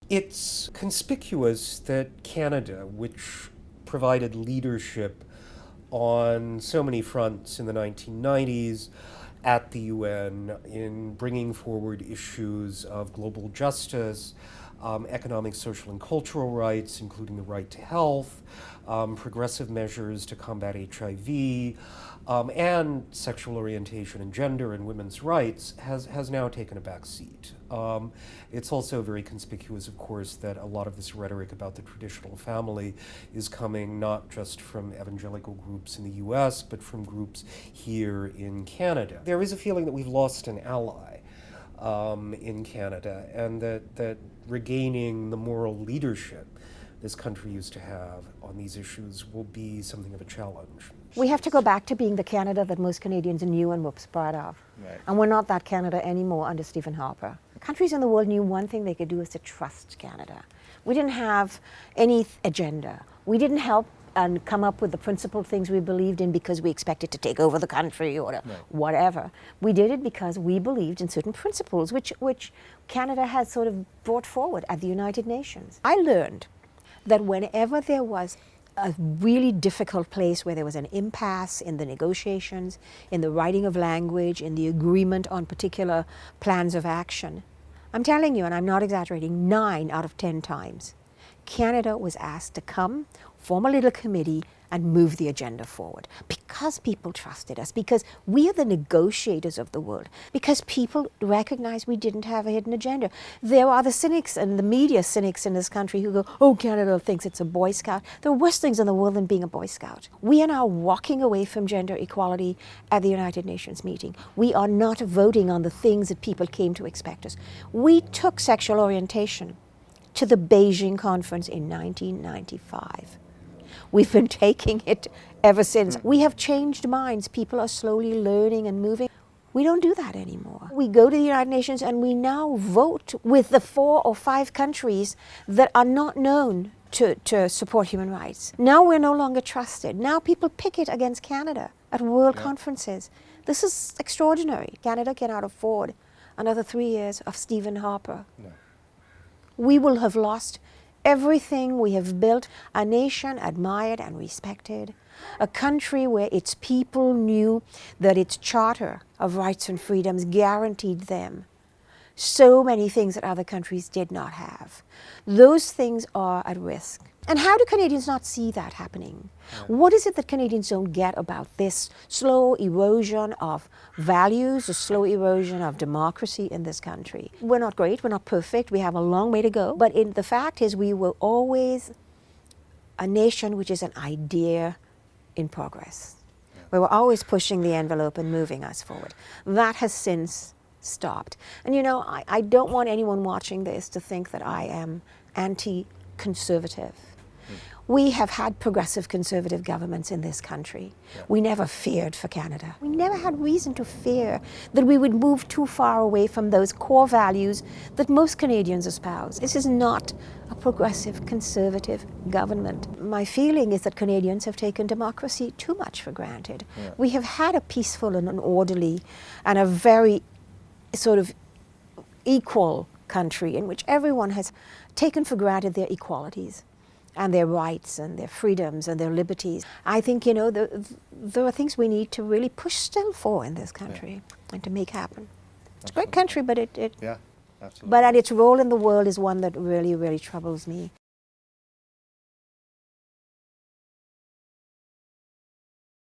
It's conspicuous that Canada, which provided leadership on so many fronts in the 1990s at the UN in bringing forward issues of global justice, economic, social, and cultural rights, including the right to health, progressive measures to combat HIV, and sexual orientation and gender and women's rights, has now taken a back seat. It's also very conspicuous, of course, that a lot of this rhetoric about the traditional family is coming not just from evangelical groups in the US, but from groups here in Canada. There is a feeling that we've lost an ally in Canada, and that regaining the moral leadership this country used to have on these issues will be something of a challenge. We have to go back to being the Canada that most Canadians knew and were proud of. Right. And we're not that Canada anymore under Stephen Harper. Countries in the world knew one thing they could do is to trust Canada. We didn't have any agenda. We didn't help and come up with the principled things we believed in because we expected to take over the country or whatever. We did it because we believed in certain principles, which Canada has sort of brought forward at the United Nations. I learned that whenever there was a really difficult place where there was an impasse in the negotiations, in the writing of language, in the agreement on particular plans of action, I'm telling you, and I'm not exaggerating, 9 out of 10 times, Canada was asked to come, form a little committee, and move the agenda forward. Because people trusted us, because we are the negotiators of the world, because people recognized we didn't have a hidden agenda. There are the cynics and the media cynics in this country who go, oh, Canada thinks it's a Boy Scout. There are worse things in the world than being a Boy Scout. We are now walking away from gender equality at the United Nations meeting. We are not voting on the things that people came to expect us. We took sexual orientation to the Beijing conference in 1995. We've been taking it ever since. We have changed minds. People are slowly learning and moving. We don't do that anymore. We go to the United Nations and we now vote with the 4 or 5 countries that are not known to support human rights. Now we're no longer trusted. Now people pick it against Canada at world conferences. This is extraordinary. Canada cannot afford another 3 years of Stephen Harper. No. We will have lost everything we have built, a nation admired and respected, a country where its people knew that its charter of rights and freedoms guaranteed them so many things that other countries did not have. Those things are at risk. And how do Canadians not see that happening? What is it that Canadians don't get about this slow erosion of values, a slow erosion of democracy in this country? We're not great, we're not perfect, we have a long way to go, but the fact is we were always a nation which is an idea in progress. We were always pushing the envelope and moving us forward. That has since stopped. And you know, I don't want anyone watching this to think that I am anti-conservative. We have had progressive conservative governments in this country. We never feared for Canada. We never had reason to fear that we would move too far away from those core values that most Canadians espouse. This is not a progressive conservative government. My feeling is that Canadians have taken democracy too much for granted. We have had a peaceful and an orderly and a very sort of equal country in which everyone has taken for granted their equalities and their rights and their freedoms and their liberties. I think, you know, there are things we need to really push still for in this country and to make happen. It's a great country, but Yeah, absolutely. but its role in the world is one that really, really troubles me.